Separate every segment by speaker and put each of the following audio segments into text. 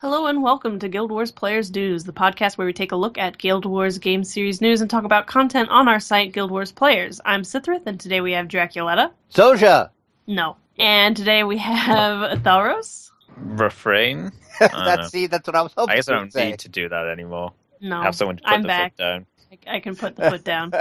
Speaker 1: Hello and welcome to Guild Wars Players News, the podcast where we take a look at Guild Wars game series news and talk about content on our site, Guild Wars Players. I'm Sithrith, and today we have Draculetta.
Speaker 2: Soja!
Speaker 1: No. And today we have Thalros.
Speaker 3: Refrain?
Speaker 2: That's what I was hoping
Speaker 3: I guess I
Speaker 2: you'd
Speaker 3: don't
Speaker 2: say.
Speaker 3: need to do that anymore.
Speaker 1: No.
Speaker 3: Have someone put
Speaker 1: I'm
Speaker 3: the
Speaker 1: back.
Speaker 3: foot down.
Speaker 1: I can put the foot down.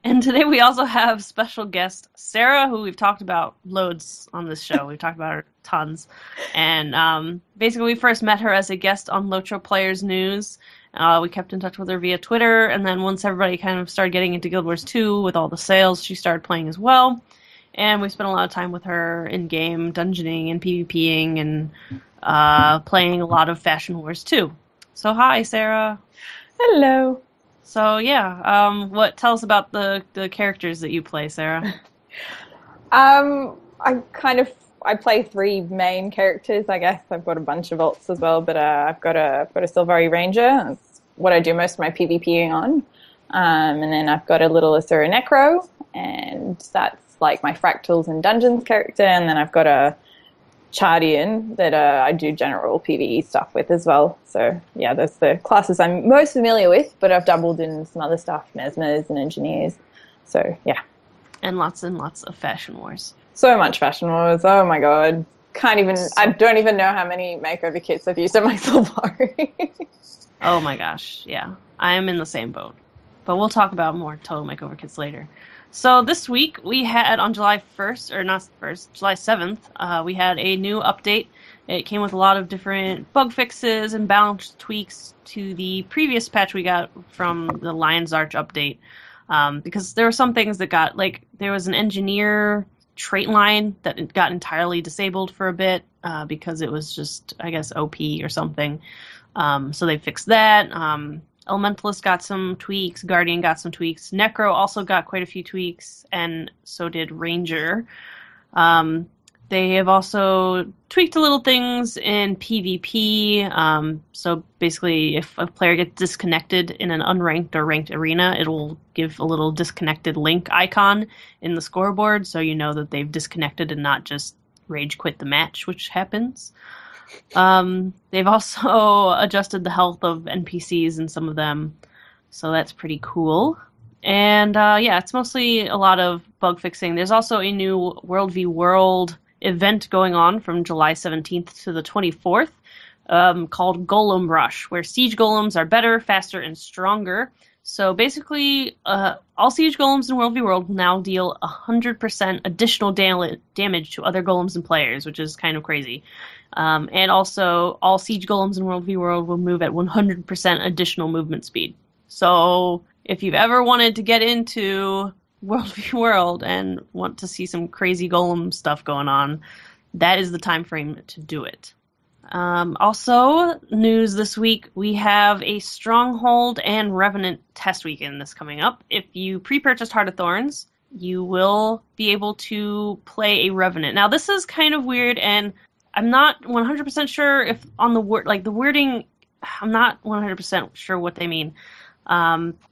Speaker 1: And today we also have special guest Sarah, who we've talked about loads on this show. We've talked about her tons. And basically we first met her as a guest on Lotro Players News. We kept in touch with her via Twitter, and then once everybody kind of started getting into Guild Wars 2 with all the sales, she started playing as well. And we spent a lot of time with her in-game dungeoning and PvPing and playing a lot of Fashion Wars 2. So hi, Sarah.
Speaker 4: Hello.
Speaker 1: So tell us about the characters that you play, Sarah.
Speaker 4: I play three main characters, I guess. I've got a bunch of alts as well, but I've got a Silvari Ranger. That's what I do most of my PvPing on. And then I've got a little Asura Necro, and that's like my Fractals and Dungeons character. And then I've got a Chardian that I do general PvE stuff with as well. So yeah, those are the classes I'm most familiar with, but I've dabbled in some other stuff, Mesmers and Engineers. So yeah.
Speaker 1: And lots of Fashion Wars.
Speaker 4: So much Fashion Wars. Oh my god. I don't even know how many makeover kits I've used on my Silvari.
Speaker 1: Oh my gosh, yeah. I am in the same boat. But we'll talk about more total makeover kits later. So this week we had on July 7th, we had a new update. It came with a lot of different bug fixes and balance tweaks to the previous patch we got from the Lion's Arch update. Because there were some things that got, there was an engineer trait line that got entirely disabled for a bit because it was just, I guess, OP or something. So they fixed that. Elementalist got some tweaks, Guardian got some tweaks, Necro also got quite a few tweaks, and so did Ranger. They have also tweaked a little things in PvP. So basically, if a player gets disconnected in an unranked or ranked arena, it'll give a little disconnected link icon in the scoreboard, so you know that they've disconnected and not just rage quit the match, which happens. They've also adjusted the health of NPCs in some of them, so that's pretty cool. And it's mostly a lot of bug fixing. There's also a new World v World event going on from July 17th to the 24th called Golem Rush, where siege golems are better, faster, and stronger. So basically, all siege golems in World v World now deal 100% additional damage to other golems and players, which is kind of crazy. And also, all siege golems in World v World will move at 100% additional movement speed. So if you've ever wanted to get into World v World and want to see some crazy golem stuff going on, that is the time frame to do it. Also, news this week, we have a Stronghold and Revenant test weekend that's coming up. If you pre-purchased Heart of Thorns, you will be able to play a Revenant. Now, this is kind of weird, and I'm not 100% sure if on the wording, I'm not 100% sure what they mean.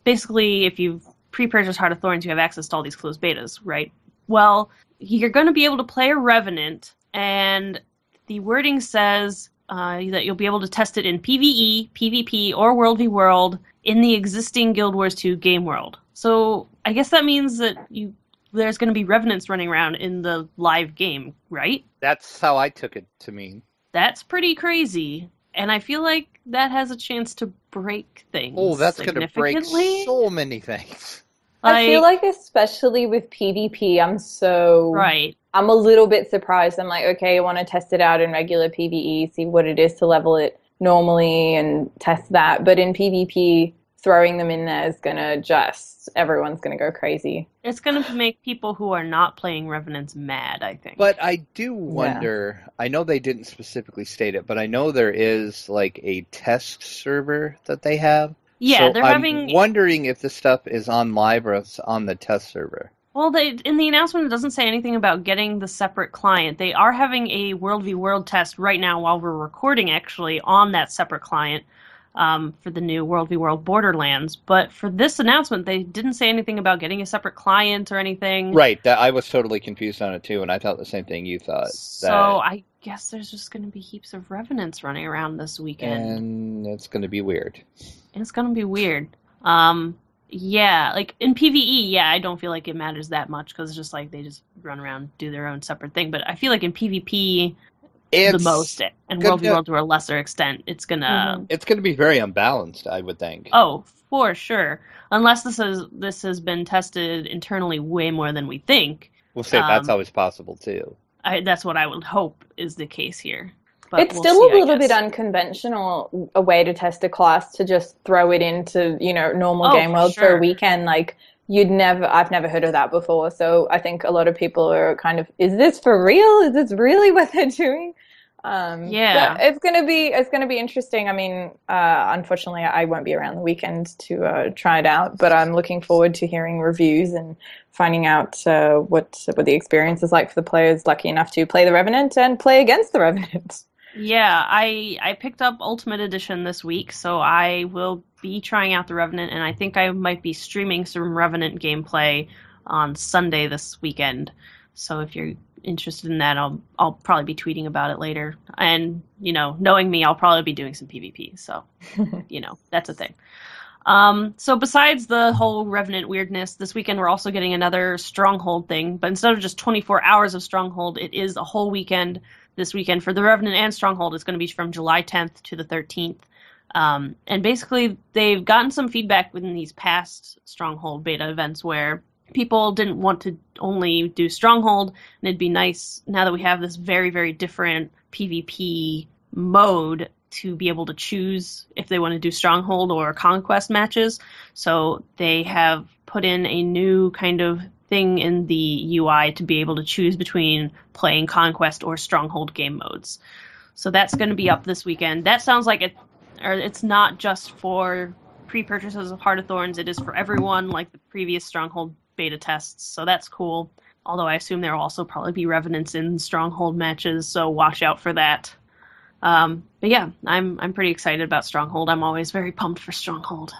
Speaker 1: Basically, if you've pre-purchased Heart of Thorns, you have access to all these closed betas, right? Well, you're going to be able to play a Revenant, and the wording says that you'll be able to test it in PvE, PvP, or World v World in the existing Guild Wars 2 game world. So I guess that means that there's going to be Revenants running around in the live game, right?
Speaker 2: That's how I took it to mean.
Speaker 1: That's pretty crazy. And I feel like that has a chance to break things.
Speaker 2: Oh, that's going to break
Speaker 1: significantly.
Speaker 2: so many things.
Speaker 4: I feel like especially with PvP, I'm a little bit surprised. I'm like, okay, I want to test it out in regular PvE, see what it is to level it normally and test that. But in PvP, throwing them in there is going to everyone's going to go crazy.
Speaker 1: It's going to make people who are not playing Revenants mad, I think.
Speaker 2: But I do wonder, I know they didn't specifically state it, but I know there is like a test server that they have.
Speaker 1: Yeah,
Speaker 2: so I'm wondering if this stuff is on live or it's on the test server.
Speaker 1: Well, in the announcement, it doesn't say anything about getting the separate client. They are having a World v World test right now while we're recording, actually, on that separate client. for the new World v. World Borderlands. But for this announcement, they didn't say anything about getting a separate client or anything.
Speaker 2: Right. I was totally confused on it too, and I thought the same thing you thought.
Speaker 1: So I guess there's just going to be heaps of Revenants running around this weekend.
Speaker 2: And it's going to be weird.
Speaker 1: It's going to be weird. Yeah, like in PvE, yeah, I don't feel like it matters that much because it's just like they just run around, do their own separate thing. But I feel like in PvP, the most, and World v. World to a lesser extent, it's gonna
Speaker 2: be very unbalanced, I would think.
Speaker 1: Oh, for sure. Unless this has been tested internally way more than we think.
Speaker 2: We'll say that's always possible too.
Speaker 1: That's what I would hope is the case here.
Speaker 4: But it's still a little bit unconventional, a way to test a class to just throw it into, normal game world for a weekend. Like, I've never heard of that before. So I think a lot of people are kind of, is this for real? Is this really what they're doing?
Speaker 1: Yeah.
Speaker 4: It's gonna be interesting. I mean, unfortunately, I won't be around the weekend to try it out, but I'm looking forward to hearing reviews and finding out what the experience is like for the players lucky enough to play the Revenant and play against the Revenant.
Speaker 1: Yeah, I picked up Ultimate Edition this week, so I will be trying out the Revenant, and I think I might be streaming some Revenant gameplay on Sunday this weekend. So if you're interested in that, I'll probably be tweeting about it later. And, knowing me, I'll probably be doing some PvP, so, that's a thing. So besides the whole Revenant weirdness, this weekend we're also getting another Stronghold thing, but instead of just 24 hours of Stronghold, it is a whole weekend. This weekend for the Revenant and Stronghold is going to be from July 10th to the 13th. And basically, they've gotten some feedback within these past Stronghold beta events where people didn't want to only do Stronghold, and it'd be nice, now that we have this very, very different PvP mode, to be able to choose if they want to do Stronghold or Conquest matches. So they have put in a new kind of thing in the UI to be able to choose between playing Conquest or Stronghold game modes. So that's going to be up this weekend. That sounds like it's not just for pre-purchases of Heart of Thorns. It is for everyone, like the previous Stronghold beta tests. So that's cool. Although I assume there will also probably be Revenants in Stronghold matches, so watch out for that. But yeah, I'm pretty excited about Stronghold. I'm always very pumped for Stronghold.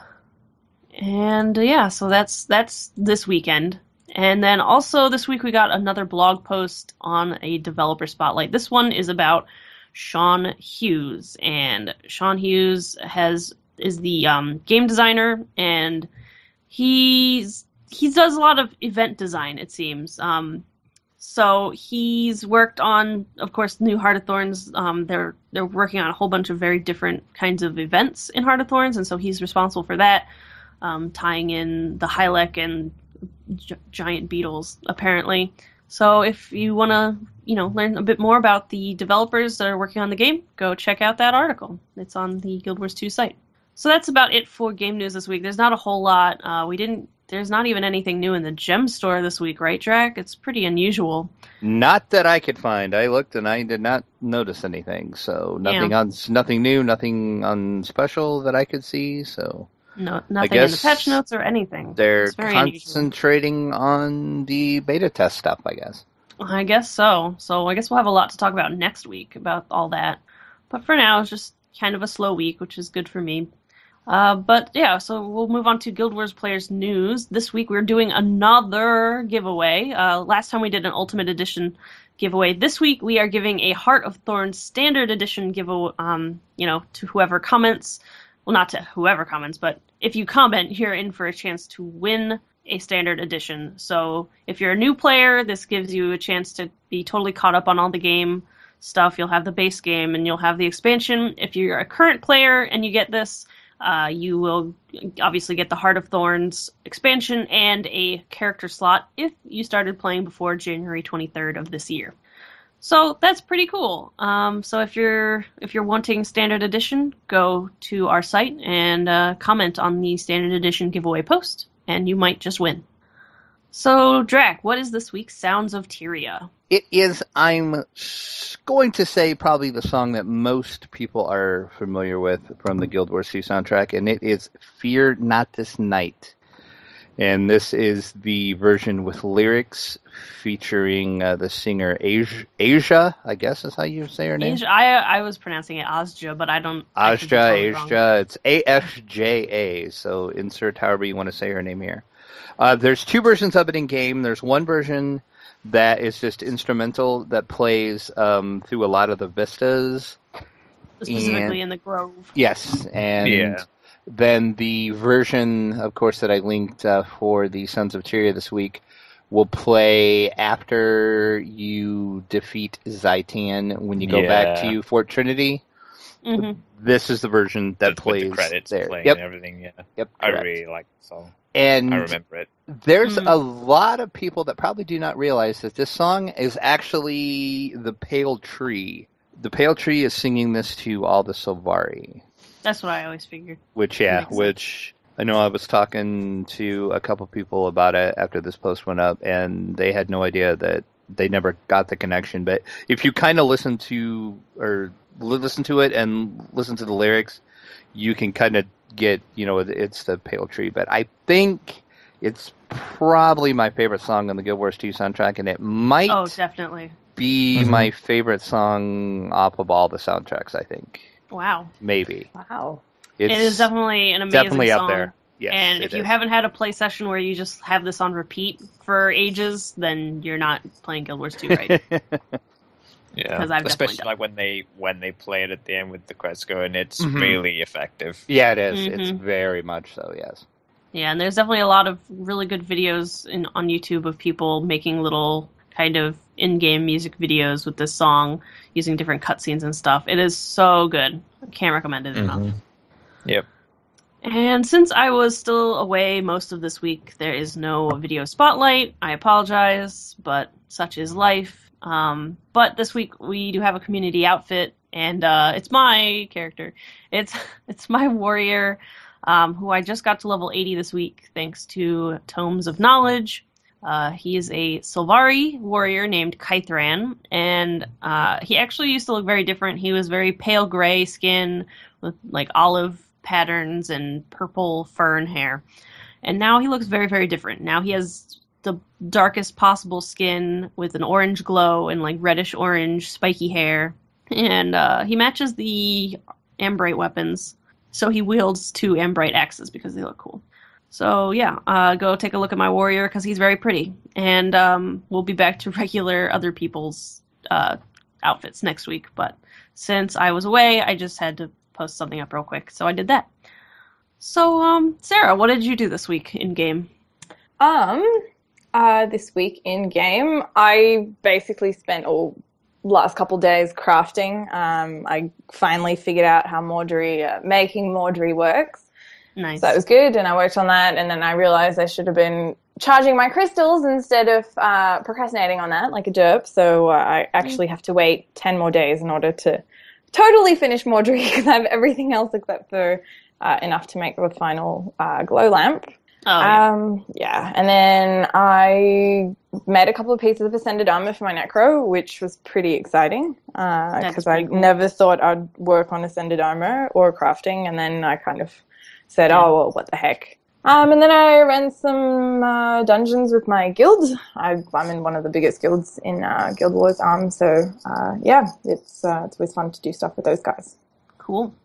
Speaker 1: And yeah, so that's this weekend. And then also this week we got another blog post on a developer spotlight. This one is about Sean Hughes, and Sean Hughes is the game designer, and he does a lot of event design, it seems. So he's worked on, of course, new Heart of Thorns. They're working on a whole bunch of very different kinds of events in Heart of Thorns, and so he's responsible for that, tying in the Hylek and giant beetles, apparently. So if you want to, learn a bit more about the developers that are working on the game, go check out that article. It's on the Guild Wars 2 site. So that's about it for game news this week. There's not a whole lot. There's not even anything new in the gem store this week, right, Drac? It's pretty unusual.
Speaker 2: Not that I could find. I looked and I did not notice anything. So nothing new, nothing on special that I could see. So
Speaker 1: no, nothing in the patch notes or anything.
Speaker 2: They're concentrating on the beta test stuff, I guess.
Speaker 1: I guess so. So I guess we'll have a lot to talk about next week about all that. But for now, it's just kind of a slow week, which is good for me. But yeah, so we'll move on to Guild Wars Players News. This week we're doing another giveaway. Last time we did an Ultimate Edition giveaway. This week we are giving a Heart of Thorns Standard Edition giveaway, to whoever comments. Well, not to whoever comments, but if you comment, you're in for a chance to win a Standard Edition. So if you're a new player, this gives you a chance to be totally caught up on all the game stuff. You'll have the base game and you'll have the expansion. If you're a current player and you get this, you will obviously get the Heart of Thorns expansion and a character slot if you started playing before January 23rd of this year. So that's pretty cool. So if you're wanting Standard Edition, go to our site and comment on the Standard Edition giveaway post, and you might just win. So, Drac, what is this week's Sounds of Tyria?
Speaker 2: It is, I'm going to say, probably the song that most people are familiar with from the Guild Wars 2 soundtrack, and it is Fear Not This Night. And this is the version with lyrics featuring the singer Asia, I guess is how you say her name.
Speaker 1: Asia, I was pronouncing it Asja, but I don't.
Speaker 2: Asia. It's ASJA, so insert however you want to say her name here. There's two versions of it in game. There's one version that is just instrumental that plays through a lot of the vistas.
Speaker 1: Specifically in the Grove.
Speaker 2: Yes, and then the version, of course, that I linked for the Sons of Tyria this week will play after you defeat Zaitan when you go back to Fort Trinity.
Speaker 1: Mm-hmm.
Speaker 2: This is the version that plays
Speaker 3: with the credits
Speaker 2: there.
Speaker 3: Playing and everything. Yeah.
Speaker 2: Yep.
Speaker 3: I really like the song.
Speaker 2: And
Speaker 3: I remember it.
Speaker 2: There's a lot of people that probably do not realize that this song is actually the Pale Tree. The Pale Tree is singing this to all the Sylvari.
Speaker 1: That's what I always figured.
Speaker 2: Which I know I was talking to a couple people about it after this post went up, and they had no idea that they never got the connection. But if you kind of listen to it and listen to the lyrics, you can kind of get, it's the Pale Tree. But I think it's probably my favorite song on the Guild Wars 2 soundtrack, and it might
Speaker 1: definitely
Speaker 2: be my favorite song off of all the soundtracks, I think.
Speaker 1: Wow.
Speaker 2: Maybe.
Speaker 4: Wow.
Speaker 1: It is definitely an amazing
Speaker 2: definitely
Speaker 1: song.
Speaker 2: Up there. Yes,
Speaker 1: and if you haven't had a play session where you just have this on repeat for ages, then you're not playing Guild Wars 2 right.
Speaker 3: Yeah, especially like when they play it at the end with the credits going, it's really effective.
Speaker 2: Yeah, it is. It's very much so. Yes.
Speaker 1: Yeah, and there's definitely a lot of really good videos on YouTube of people making little kind of in-game music videos with this song using different cutscenes and stuff. It is so good. I can't recommend it enough.
Speaker 3: Yep.
Speaker 1: And since I was still away most of this week, there is no video spotlight. I apologize, but such is life. But this week we do have a community outfit, and it's my character. It's my warrior, who I just got to level 80 this week thanks to Tomes of Knowledge. He is a Sylvari warrior named Kythran, and he actually used to look very different. He was very pale gray skin with like olive patterns and purple fern hair. And now he looks very, very different. Now he has the darkest possible skin with an orange glow and like reddish orange spiky hair. And he matches the Ambrite weapons. So he wields two Ambrite axes because they look cool. So yeah, go take a look at my warrior because he's very pretty. And we'll be back to regular other people's outfits next week. But since I was away, I just had to post something up real quick. So I did that. So, Sarah, what did you do this week in game?
Speaker 4: This week in game, I basically spent last couple days crafting. I finally figured out how making Maudry works.
Speaker 1: Nice.
Speaker 4: So that was good, and I worked on that, and then I realized I should have been charging my crystals instead of procrastinating on that like a derp. So I actually have to wait 10 more days in order to totally finish Maudry because I have everything else except for enough to make the final glow lamp. Yeah, and then I made a couple of pieces of ascended armor for my necro, which was pretty exciting because I never thought I'd work on ascended armor or crafting, and then I kind of said, oh, well, what the heck. And then I ran some dungeons with my guild. I'm in one of the biggest guilds in Guild Wars so yeah, it's always fun to do stuff with those guys.
Speaker 1: Cool.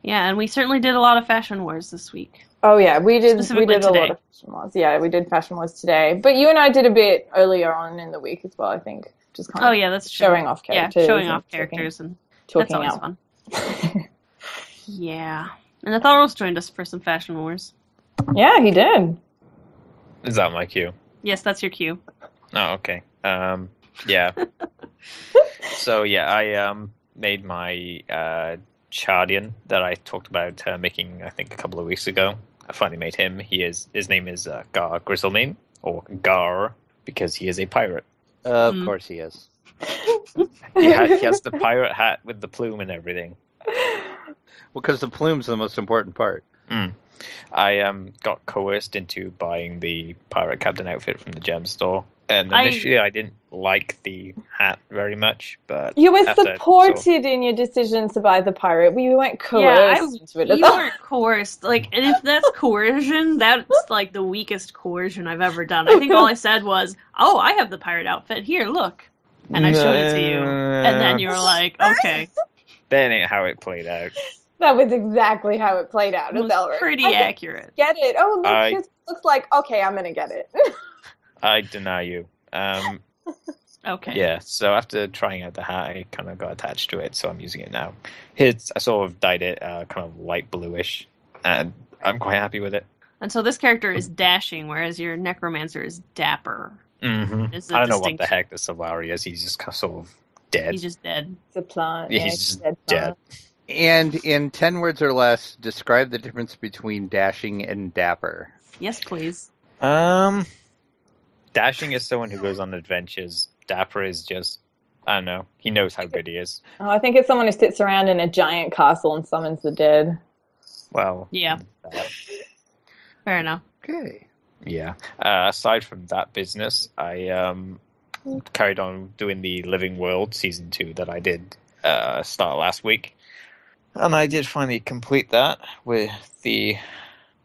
Speaker 1: Yeah, and we certainly did a lot of Fashion Wars this week.
Speaker 4: Oh yeah, we did a
Speaker 1: today.
Speaker 4: lot of Fashion Wars. Yeah, we did Fashion Wars today. But you and I did a bit earlier on in the week as well, I think. Just kind of
Speaker 1: that's
Speaker 4: showing off characters.
Speaker 1: Yeah, showing off characters and
Speaker 4: talking
Speaker 1: that's always
Speaker 4: out.
Speaker 1: Fun. Yeah. And I thought Ross joined us for some Fashion Wars.
Speaker 4: Yeah, he did.
Speaker 3: Is that my cue?
Speaker 1: Yes, that's your cue.
Speaker 3: Oh, okay. Yeah. So yeah, I made my Chardian that I talked about making, I think, a couple of weeks ago. I finally made him. His name is Gar Grizzlemane, or Gar, because he is a pirate.
Speaker 2: Of course he is.
Speaker 3: He has the pirate hat with the plume and everything.
Speaker 2: Well, because the plume's the most important part.
Speaker 3: I got coerced into buying the pirate captain outfit from the gem store, And initially, I didn't like the hat very much, but
Speaker 4: You were
Speaker 3: after
Speaker 4: supported in your decision to buy the pirate. We weren't coerced into it.
Speaker 1: You weren't coerced. Like, and if that's coercion, that's like the weakest coercion I've ever done. I think all I said was, "Oh, I have the pirate outfit. Here, look," and I showed it to you, and then you were like, "Okay."
Speaker 3: That ain't how it played out.
Speaker 4: That was exactly how it played out.
Speaker 1: It was pretty accurate.
Speaker 4: Get it? Oh, look, here's what it looks like. Okay, I'm gonna get it.
Speaker 3: I deny you.
Speaker 1: Okay.
Speaker 3: Yeah, so after trying out the hat, I kind of got attached to it, so I'm using it now. I sort of dyed it kind of light bluish, and I'm quite happy with it.
Speaker 1: And so this character is dashing, whereas your necromancer is dapper.
Speaker 3: Mm-hmm. I don't know what the heck the Solari is. He's just sort of dead.
Speaker 1: He's just dead.
Speaker 4: It's a plant.
Speaker 3: Yeah, he's just dead.
Speaker 2: And in 10 words or less, describe the difference between dashing and dapper.
Speaker 1: Yes, please.
Speaker 3: Dashing is someone who goes on adventures. Dapper is just, I don't know, he knows how good he is.
Speaker 4: Oh, I think it's someone who sits around in a giant castle and summons the dead.
Speaker 3: Well,
Speaker 1: yeah. Fair enough.
Speaker 2: Okay.
Speaker 3: Yeah. Aside from that business, I carried on doing the Living World Season 2 that I did start last week. And I did finally complete that with the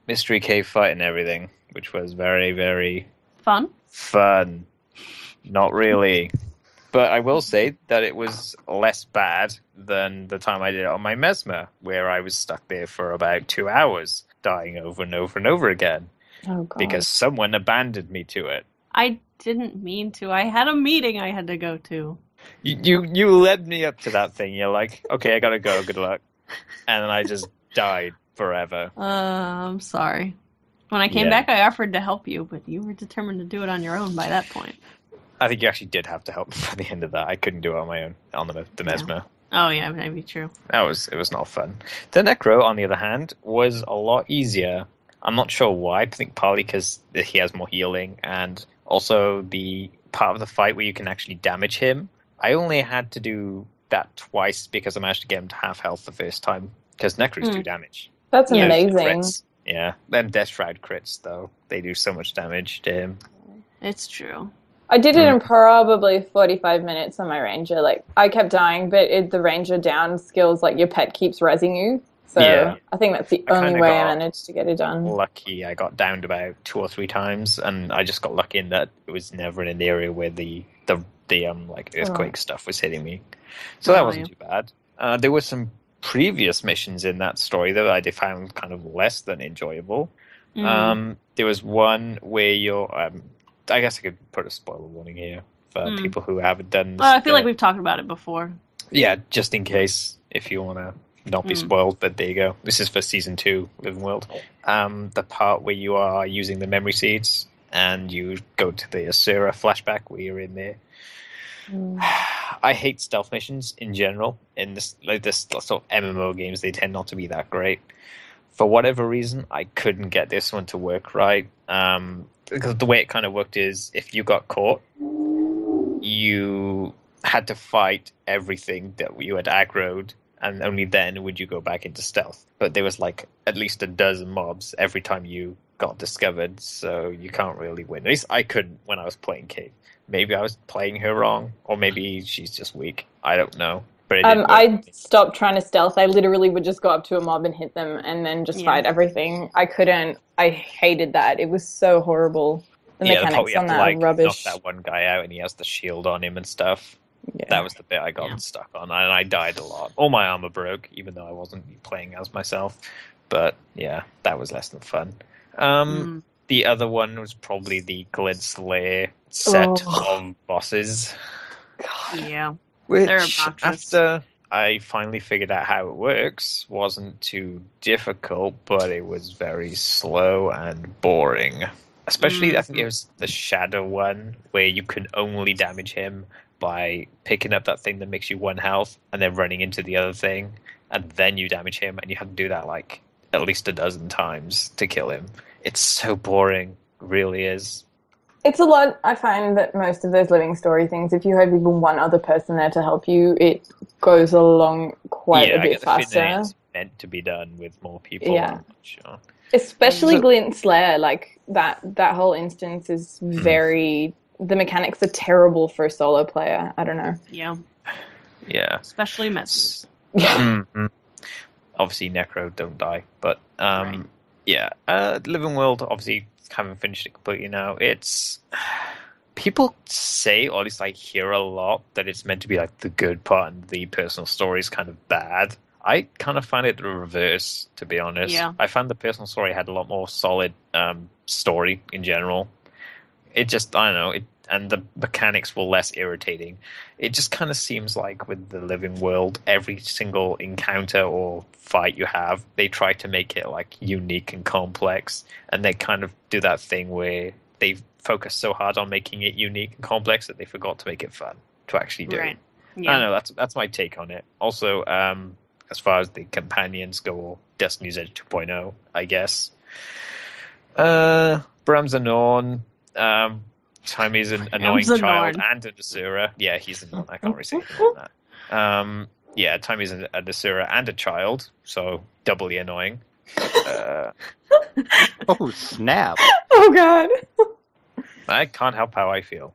Speaker 3: Mystery Cave fight and everything, which was very, very... Fun. Not really. But I will say that it was less bad than the time I did it on my Mesmer, where I was stuck there for about 2 hours, dying over and over and over again.
Speaker 4: Oh, God.
Speaker 3: Because someone abandoned me to it.
Speaker 1: I didn't mean to. I had a meeting I had to go to.
Speaker 3: You led me up to that thing. You're like, okay, I gotta go. Good luck. And then I just died forever.
Speaker 1: I'm sorry. When I came back, I offered to help you, but you were determined to do it on your own by that point.
Speaker 3: I think you actually did have to help me by the end of that. I couldn't do it on my own, on the Mesmer.
Speaker 1: Oh, yeah, maybe true.
Speaker 3: It was not fun. The Necro, on the other hand, was a lot easier. I'm not sure why. I think partly because he has more healing, and also the part of the fight where you can actually damage him. I only had to do that twice because I managed to get him to half health the first time, because Necros do damage.
Speaker 4: That's amazing.
Speaker 3: Yeah, them Death Shroud crits, though. They do so much damage to him.
Speaker 1: It's true.
Speaker 4: I did it in probably 45 minutes on my Ranger. Like, I kept dying, but the Ranger down skills, like, your pet keeps rezzing you. So I think that's the only way I managed to get it done.
Speaker 3: Lucky. I got downed about 2 or 3 times, and I just got lucky in that it was never in an area where the earthquake stuff was hitting me. So that wasn't too bad. There were some previous missions in that story that I found kind of less than enjoyable. There was one where you're... I guess I could put a spoiler warning here for people who haven't done this.
Speaker 1: Well, I feel like we've talked about it before.
Speaker 3: Yeah, just in case, if you want to not be spoiled, but there you go. This is for Season 2, Living World. The part where you are using the memory seeds, and you go to the Asura flashback where you're in there. I hate stealth missions in general. In this sort of MMO games, they tend not to be that great. For whatever reason, I couldn't get this one to work right. Because the way it kind of worked is, if you got caught, you had to fight everything that you had aggroed, and only then would you go back into stealth. But there was like at least a dozen mobs every time you got discovered, so you can't really win. At least I couldn't when I was playing Kate. Maybe I was playing her wrong, or maybe she's just weak. I don't know. But
Speaker 4: I stopped trying to stealth. I literally would just go up to a mob and hit them, and then just fight everything. I couldn't. I hated that. It was so horrible. The mechanics on that rubbish.
Speaker 3: Knock that one guy out, and he has the shield on him and stuff. Yeah. That was the bit I got stuck on, and I died a lot. All my armor broke, even though I wasn't playing as myself. But yeah, that was less than fun. The other one was probably the Glid Slayer set of bosses.
Speaker 1: God. Yeah.
Speaker 3: Which, after I finally figured out how it works, wasn't too difficult, but it was very slow and boring. Especially, I think it was the Shadow one, where you can only damage him by picking up that thing that makes you 1 health, and then running into the other thing, and then you damage him, and you have to do that like at least a dozen times to kill him. It's so boring. It really is.
Speaker 4: It's a lot. I find that most of those living story things, if you have even one other person there to help you, it goes along quite a bit faster.
Speaker 3: It's meant to be done with more people.
Speaker 4: Yeah.
Speaker 3: Sure.
Speaker 4: Especially Glint Slayer, like that whole instance is very the mechanics are terrible for a solo player. I don't know.
Speaker 1: Yeah,
Speaker 3: Yeah.
Speaker 1: especially Mets.
Speaker 3: Mhm. Obviously, Necro don't die, but
Speaker 1: Right.
Speaker 3: yeah. Living World, obviously, haven't finished it completely now. It's people say, or at least I hear a lot, that it's meant to be like the good part and the personal story is kind of bad. I kind of find it the reverse, to be honest.
Speaker 1: Yeah.
Speaker 3: I found the personal story had a lot more solid story in general. It just, I don't know, and the mechanics were less irritating. It just kind of seems like with the Living World, every single encounter or fight you have, they try to make it like unique and complex, and they kind of do that thing where they focus so hard on making it unique and complex that they forgot to make it fun to actually do.
Speaker 1: Right.
Speaker 3: I
Speaker 1: Yeah.
Speaker 3: don't know, that's my take on it. Also, as far as the companions go, Destiny's Edge 2.0, I guess. Bram's Anorn, Time is an annoying
Speaker 1: Bram's
Speaker 3: child
Speaker 1: Anorn.
Speaker 3: and a Desura. Yeah, he's annoying. I can't really say anything about that. Yeah, Time is a Desura and a child, so doubly annoying.
Speaker 2: Oh, snap.
Speaker 4: Oh god.
Speaker 3: I can't help how I feel.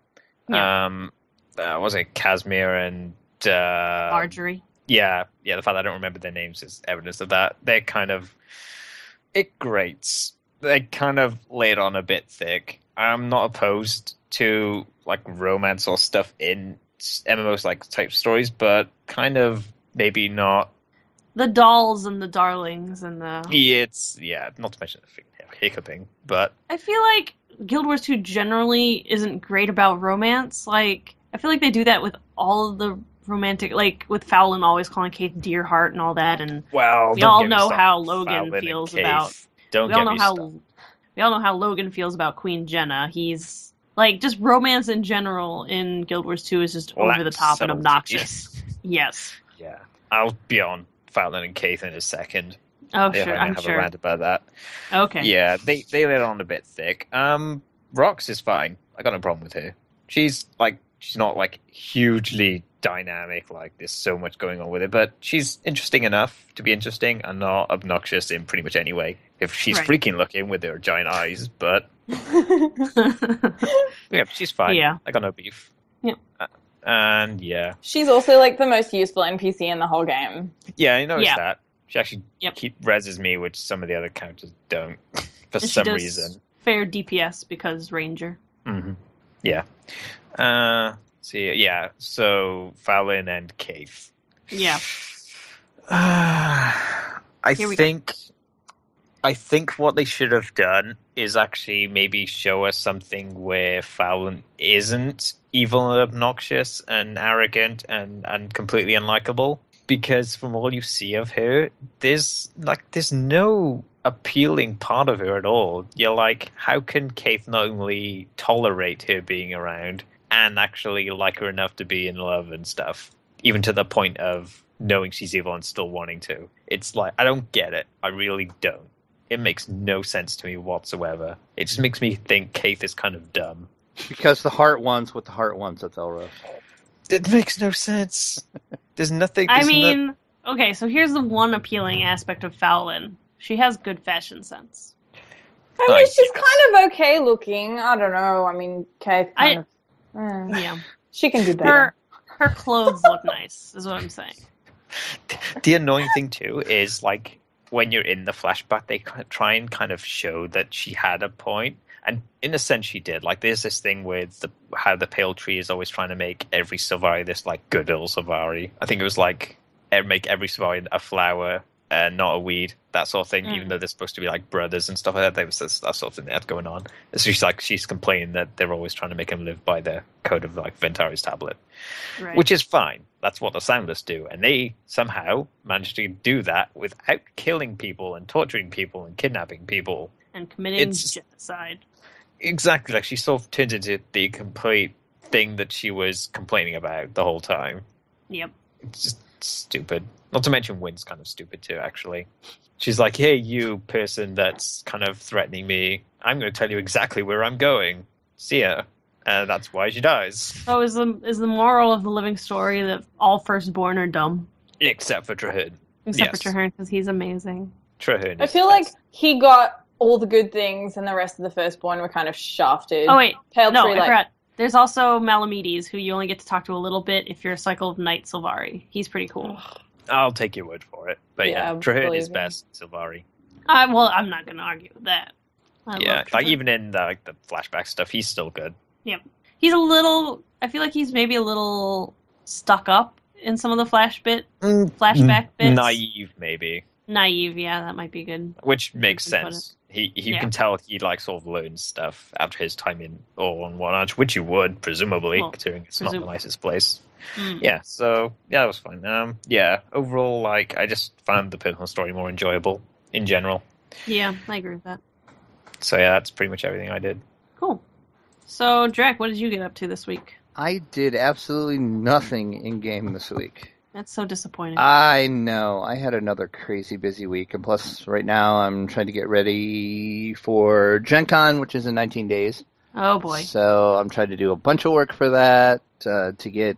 Speaker 1: Yeah.
Speaker 3: Was it Casimir and
Speaker 1: Marjorie.
Speaker 3: Yeah, the fact that I don't remember their names is evidence of that. They're kind of it grates. They kind of lay it on a bit thick. I'm not opposed to like romance or stuff in MMOs like type stories, but kind of maybe not.
Speaker 1: The dolls and the darlings and the.
Speaker 3: It's not to mention the freaking hiccuping, but
Speaker 1: I feel like Guild Wars 2 generally isn't great about romance. Like, I feel like they do that with all of the romantic, like with Fallon always calling Kate Dearheart and all that, and
Speaker 3: well,
Speaker 1: we
Speaker 3: don't
Speaker 1: all
Speaker 3: get me
Speaker 1: know
Speaker 3: started
Speaker 1: how
Speaker 3: on
Speaker 1: Logan
Speaker 3: Fallon and
Speaker 1: feels
Speaker 3: Keith.
Speaker 1: about.
Speaker 3: Don't
Speaker 1: We all
Speaker 3: get
Speaker 1: know
Speaker 3: me
Speaker 1: how
Speaker 3: started.
Speaker 1: we all know how Logan feels about Queen Jenna. He's like just romance in general in Guild Wars 2 is just over the top and
Speaker 3: Subtlety.
Speaker 1: obnoxious. Yes.
Speaker 3: Yeah, I'll be on Fallon and Keith in a second.
Speaker 1: Oh,
Speaker 3: If
Speaker 1: sure.
Speaker 3: I
Speaker 1: I'm
Speaker 3: have
Speaker 1: sure.
Speaker 3: a rant about that.
Speaker 1: Okay.
Speaker 3: Yeah, they let it on a bit thick. Rox is fine. I got no problem with her. She's not like hugely dynamic, like there's so much going on with it, but she's interesting enough to be interesting and not obnoxious in pretty much any way. If she's
Speaker 1: Right.
Speaker 3: freaking looking with her giant eyes, but yeah, she's fine.
Speaker 1: Yeah.
Speaker 3: I got no beef.
Speaker 1: Yeah.
Speaker 3: And yeah,
Speaker 4: She's also like the most useful NPC in the whole game.
Speaker 3: yeah, I noticed
Speaker 1: Yeah.
Speaker 3: that. She actually
Speaker 1: Yep.
Speaker 3: reses me, which some of the other characters don't for
Speaker 1: And she
Speaker 3: some
Speaker 1: does
Speaker 3: reason.
Speaker 1: fair DPS because Ranger.
Speaker 3: Mm-hmm. Yeah. Yeah. So Fallon and Keith.
Speaker 1: Yeah.
Speaker 3: I
Speaker 1: Here we go.
Speaker 3: think what they should have done is actually maybe show us something where Fallon isn't evil and obnoxious and arrogant and completely unlikable. Because from all you see of her, there's no appealing part of her at all. You're like, how can Keith not only tolerate her being around and actually like her enough to be in love and stuff, even to the point of knowing she's evil and still wanting to? It's like, I don't get it. I really don't. It makes no sense to me whatsoever. It just makes me think Keith is kind of dumb.
Speaker 2: Because the heart wants what the heart wants, that's all right.
Speaker 3: It makes no sense. There's nothing.
Speaker 1: I mean, okay, so here's the one appealing aspect of Fallon. She has good fashion sense.
Speaker 4: I mean, she's kind of okay looking. I don't know. I mean, Kate kind of.
Speaker 1: Yeah.
Speaker 4: She can do better.
Speaker 1: Her clothes look nice, is what I'm saying.
Speaker 3: The annoying thing too is like when you're in the flashback, they try and kind of show that she had a point, and in a sense, she did. Like, there's this thing with how the Pale Tree is always trying to make every Sylvari this like good little Sylvari. I think it was like make every Sylvari a flower and not a weed, that sort of thing. Even though they're supposed to be like brothers and stuff like that, there was that sort of thing they had going on. So she's complaining that they're always trying to make him live by the code of like Ventari's tablet.
Speaker 1: Right.
Speaker 3: Which is fine. That's what the Soundless do. And they somehow managed to do that without killing people and torturing people and kidnapping people.
Speaker 1: And committing genocide.
Speaker 3: Exactly. Like, she sort of turns into the complete thing that she was complaining about the whole time.
Speaker 1: Yep.
Speaker 3: It's just stupid. Not to mention Wynn's kind of stupid too, actually. She's like, hey, you person that's kind of threatening me, I'm going to tell you exactly where I'm going. See ya. And that's why she dies.
Speaker 1: So is the moral of the living story that all firstborn are dumb?
Speaker 3: Except for Traherne.
Speaker 1: Except for Traherne, because he's amazing.
Speaker 3: Traherne.
Speaker 4: I feel like he got all the good things, and the rest of the firstborn were kind of shafted.
Speaker 1: Oh wait,
Speaker 4: Pale
Speaker 1: no,
Speaker 4: Tree,
Speaker 1: I forgot. There's also Malamedes, who you only get to talk to a little bit if you're a Cycle of Night Sylvari. He's pretty cool.
Speaker 3: I'll take your word for it. But
Speaker 4: Yeah,
Speaker 3: Traherne is
Speaker 4: believe me.
Speaker 3: best, Sylvari.
Speaker 1: Well, I'm not going to argue with that. I
Speaker 3: Yeah,
Speaker 1: love
Speaker 3: like
Speaker 1: Traherne.
Speaker 3: even in the flashback stuff, he's still good.
Speaker 1: Yep. He's a little... I feel like he's maybe a little stuck up in some of the flashback bits.
Speaker 3: Naive, maybe.
Speaker 1: Naive, yeah, that might be good.
Speaker 3: Which makes
Speaker 1: You can put
Speaker 3: sense. He
Speaker 1: Yeah.
Speaker 3: can tell he like sort of learns stuff after his time in All on One Arch, which you would, presumably,
Speaker 1: Well,
Speaker 3: considering it's not the
Speaker 1: presumably.
Speaker 3: nicest place.
Speaker 1: Mm.
Speaker 3: Yeah, so yeah, that was fun. Yeah, overall, like I just found the personal story more enjoyable in general.
Speaker 1: Yeah, I agree with that.
Speaker 3: So yeah, that's pretty much everything I did.
Speaker 1: Cool. So, Drek, what did you get up to this week?
Speaker 2: I did absolutely nothing in game this week.
Speaker 1: That's so disappointing.
Speaker 2: I know. I had another crazy busy week, and plus, right now I'm trying to get ready for Gen Con, which is in 19 days.
Speaker 1: Oh boy.
Speaker 2: So I'm trying to do a bunch of work for that to get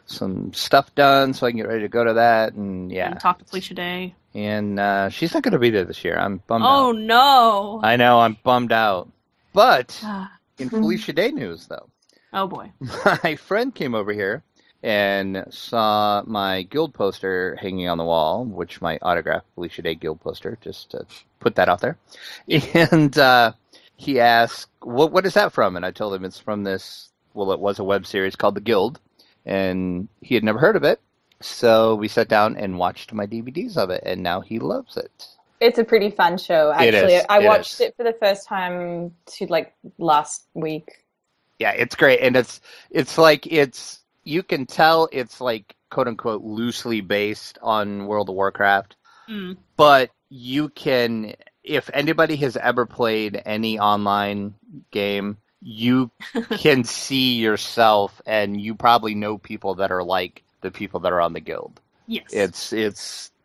Speaker 2: some stuff done, so I can get ready to go to that. And yeah,
Speaker 1: And talk to Felicia Day.
Speaker 2: and she's not going to be there this year. I'm bummed
Speaker 1: Oh
Speaker 2: out.
Speaker 1: no.
Speaker 2: I know. I'm bummed out. But
Speaker 1: Ah,
Speaker 2: in Felicia Day news, though,
Speaker 1: oh boy.
Speaker 2: my friend came over here and saw my guild poster hanging on the wall, which my autographed Felicia Day guild poster, just to put that out there. And he asked, what is that from? And I told him it's from this, well, it was a web series called The Guild, and he had never heard of it. So we sat down and watched my DVDs of it, and now he loves it.
Speaker 4: It's a pretty fun show, actually.
Speaker 2: is,
Speaker 4: I
Speaker 2: it
Speaker 4: watched
Speaker 2: is.
Speaker 4: it for the first time last week.
Speaker 2: Yeah, it's great, and it's like you can tell it's like quote unquote loosely based on World of Warcraft,
Speaker 1: Mm.
Speaker 2: but you can, if anybody has ever played any online game, you can see yourself, and you probably know people that are like the people that are on the guild.
Speaker 1: Yes.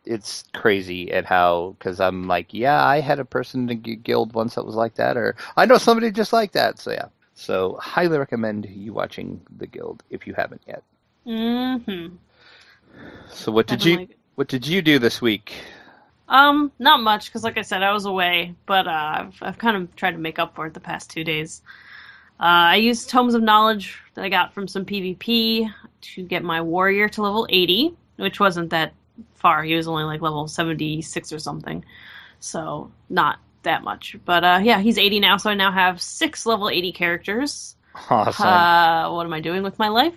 Speaker 2: It's crazy at how, because I'm like, yeah, I had a person in the guild once that was like that, or I know somebody just like that. So yeah. So, highly recommend you watching The Guild if you haven't yet.
Speaker 1: Mm-hmm.
Speaker 2: So, what did you do this week?
Speaker 1: Not much, because like I said, I was away, but I've kind of tried to make up for it the past 2 days. I used Tomes of Knowledge that I got from some PvP to get my warrior to level 80, which wasn't that far. He was only like level 76 or something, so not that much. But yeah, he's 80 now, so I now have 6 level 80 characters.
Speaker 2: Awesome.
Speaker 1: What am I doing with my life?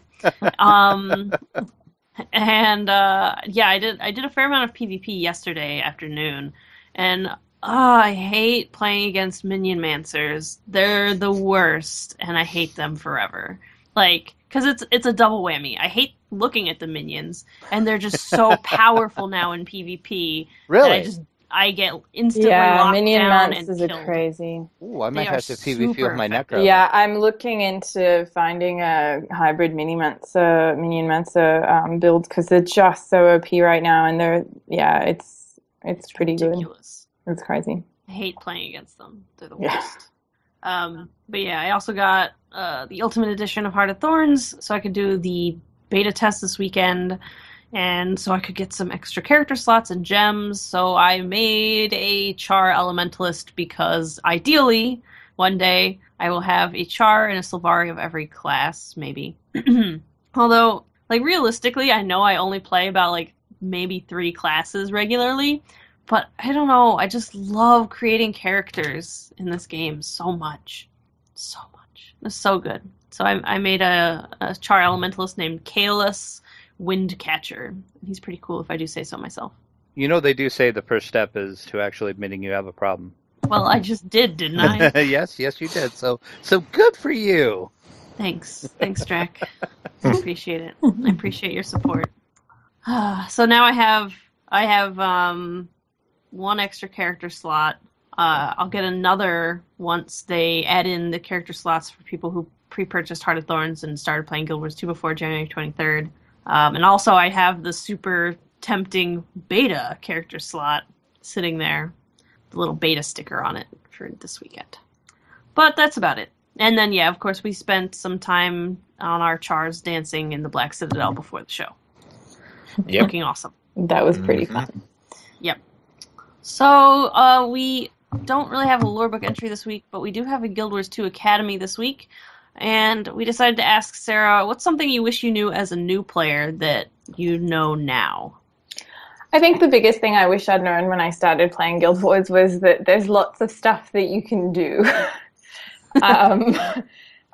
Speaker 1: And yeah, I did a fair amount of PvP yesterday afternoon, and I hate playing against minion mancers. They're the worst, and I hate them forever. Like, because it's a double whammy. I hate looking at the minions, and they're just so powerful now in PvP.
Speaker 2: Really?
Speaker 1: That I get instantly locked
Speaker 4: Minion
Speaker 1: down and
Speaker 4: Mances are
Speaker 1: killed.
Speaker 4: crazy.
Speaker 2: Ooh, I might
Speaker 1: They are
Speaker 2: have to PvP with my
Speaker 1: super effective.
Speaker 2: Necro.
Speaker 4: Yeah, I'm looking into finding a hybrid Minion Mancer build, because they're just so OP right now, and it's pretty
Speaker 1: Ridiculous.
Speaker 4: good. It's crazy.
Speaker 1: I hate playing against them. They're the
Speaker 4: Yeah.
Speaker 1: worst. But yeah, I also got the Ultimate Edition of Heart of Thorns, so I could do the beta test this weekend, and so I could get some extra character slots and gems. So I made a Char Elementalist, because ideally, one day, I will have a Char and a Sylvari of every class, maybe. Although, like, realistically, I know I only play about, like, maybe 3 classes regularly, but I don't know, I just love creating characters in this game so much. So much. It's so good. So I made a Char Elementalist named Kaelus Windcatcher. He's pretty cool, if I do say so myself.
Speaker 2: You know, they do say the first step is to actually admitting you have a problem.
Speaker 1: Well, I just did, didn't I?
Speaker 2: yes, you did. So good for you.
Speaker 1: Thanks, Drac. I appreciate it. I appreciate your support. So now I have 1 extra character slot. I'll get another once they add in the character slots for people who pre-purchased Heart of Thorns and started playing Guild Wars 2 before January 23rd. And also I have the super tempting beta character slot sitting there, the little beta sticker on it for this weekend. But that's about it. And then, yeah, of course, we spent some time on our chars dancing in the Black Citadel before the show.
Speaker 3: Yep.
Speaker 1: Looking awesome.
Speaker 4: That was pretty fun.
Speaker 1: Yep. So, we don't really have a lorebook entry this week, but we do have a Guild Wars 2 Academy this week. And we decided to ask Sarah, what's something you wish you knew as a new player that you know now?
Speaker 4: I think the biggest thing I wish I'd known when I started playing Guild Wars was that there's lots of stuff that you can do.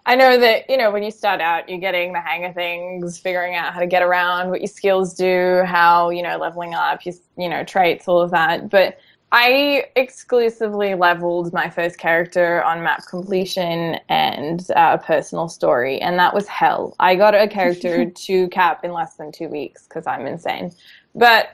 Speaker 4: I know that, when you start out, you're getting the hang of things, figuring out how to get around, what your skills do, how, leveling up, your traits, all of that. But I exclusively leveled my first character on map completion and personal story, and that was hell. I got a character to cap in less than 2 weeks because I'm insane. But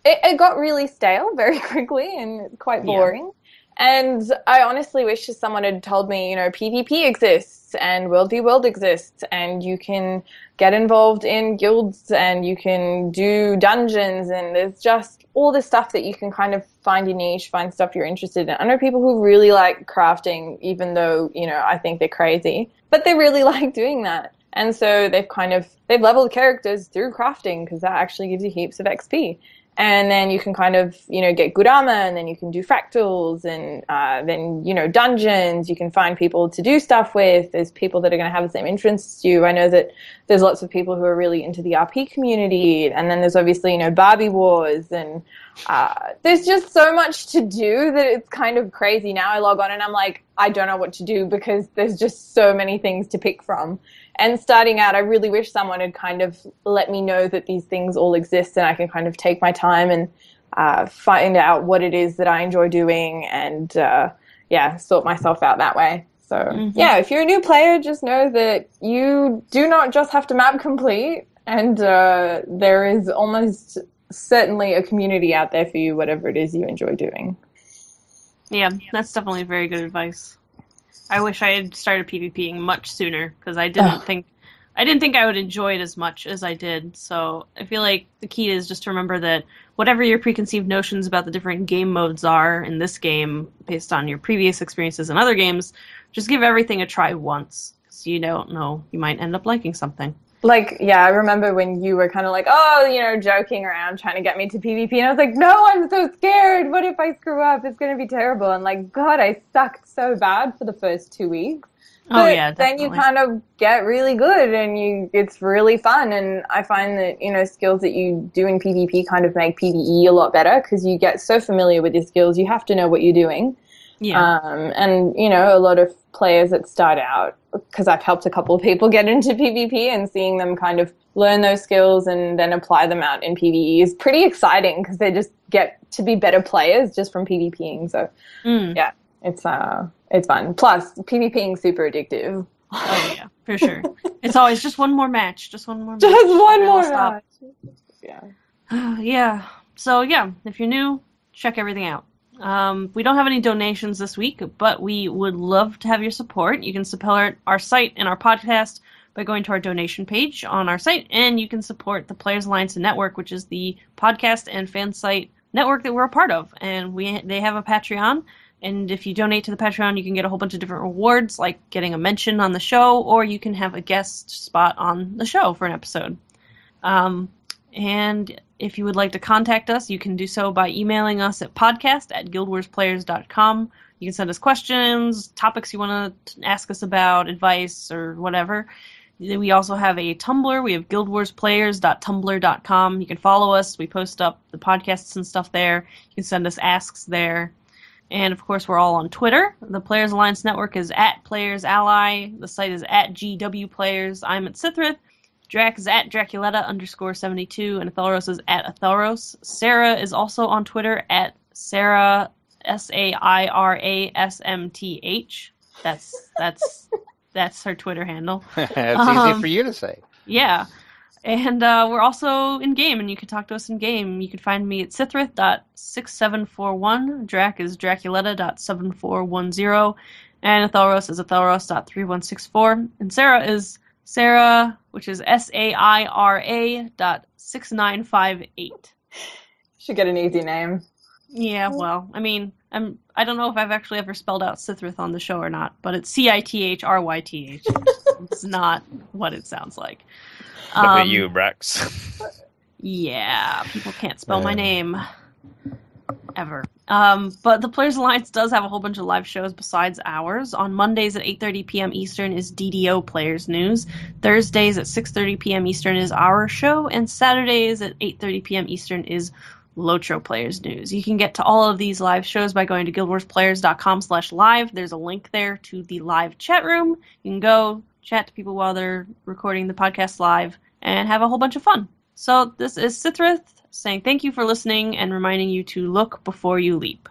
Speaker 4: it got really stale very quickly and quite boring. Yeah. And I honestly wish someone had told me, PvP exists and World v World exists and you can get involved in guilds and you can do dungeons and there's just all this stuff that you can kind of find your niche, find stuff you're interested in. I know people who really like crafting, even though, I think they're crazy, but they really like doing that. And so they've leveled characters through crafting because that actually gives you heaps of XP. And then you can kind of, get good armor and then you can do fractals and then, dungeons. You can find people to do stuff with. There's people that are going to have the same interests as you. I know that there's lots of people who are really into the RP community. And then there's obviously, Barbie Wars. And there's just so much to do that it's kind of crazy. Now I log on and I'm like, I don't know what to do because there's just so many things to pick from. And starting out, I really wish someone had kind of let me know that these things all exist and I can kind of take my time and find out what it is that I enjoy doing and, sort myself out that way. So, if you're a new player, just know that you do not just have to map complete and there is almost certainly a community out there for you, whatever it is you enjoy doing.
Speaker 1: Yeah, that's definitely very good advice. I wish I had started PvPing much sooner because I didn't think I would enjoy it as much as I did. So I feel like the key is just to remember that whatever your preconceived notions about the different game modes are in this game, based on your previous experiences in other games, just give everything a try once. So you don't know, you might end up liking something.
Speaker 4: I remember when you were kind of like, joking around, trying to get me to PvP. And I was like, no, I'm so scared. What if I screw up? It's going to be terrible. And God, I sucked so bad for the first 2 weeks. But
Speaker 1: yeah,
Speaker 4: then you kind of get really good and it's really fun. And I find that, skills that you do in PvP kind of make PvE a lot better because you get so familiar with your skills. You have to know what you're doing.
Speaker 1: Yeah.
Speaker 4: A lot of players that start out, because I've helped a couple of people get into PvP and seeing them kind of learn those skills and then apply them out in PvE is pretty exciting because they just get to be better players just from PvPing. So, it's fun. Plus, PvPing super addictive.
Speaker 1: Oh, yeah, for sure. It's always just one more match. Just one more match.
Speaker 4: Just one more match.
Speaker 1: Yeah. Yeah. So, if you're new, check everything out. We don't have any donations this week, but we would love to have your support. You can support our site and our podcast by going to our donation page on our site, and you can support the Players Alliance Network, which is the podcast and fan site network that we're a part of. And they have a Patreon, and if you donate to the Patreon, you can get a whole bunch of different rewards, like getting a mention on the show, or you can have a guest spot on the show for an episode. And if you would like to contact us, you can do so by emailing us at podcast@guildwarsplayers.com. You can send us questions, topics you want to ask us about, advice, or whatever. We also have a Tumblr. We have guildwarsplayers.tumblr.com. You can follow us. We post up the podcasts and stuff there. You can send us asks there. And, of course, we're all on Twitter. The Players Alliance Network is @PlayersAlly. The site is @GWPlayers. I'm at Sithryth. Drac is @Draculetta_72, and Athelros is @Athelros. Sarah is also on Twitter @Sarah, SAIRASMTH. That's her Twitter handle.
Speaker 2: It's easy for you to say.
Speaker 1: Yeah. And we're also in-game, and you can talk to us in-game. You can find me at Sithryth.6741. Drac is Draculetta.7410. And Athelros is Athelros.3164. And Sarah is Sarah, which is SAIRA.6958.
Speaker 4: Should get an easy name.
Speaker 1: Yeah, well, I mean, I don't know if I've actually ever spelled out Sithryth on the show or not, but it's CITHRYTH. It's not what it sounds like.
Speaker 3: Look at you, Brax.
Speaker 1: Yeah, people can't spell my name. ever. But the Players Alliance does have a whole bunch of live shows besides ours. On Mondays at 8:30 p.m. Eastern is DDO Players News. Thursdays at 6:30 p.m. Eastern is our show. And Saturdays at 8:30 p.m. Eastern is Lotro Players News. You can get to all of these live shows by going to guildwarsplayers.com/live. There's a link there to the live chat room. You can go chat to people while they're recording the podcast live and have a whole bunch of fun. So this is Sithrith saying thank you for listening and reminding you to look before you leap.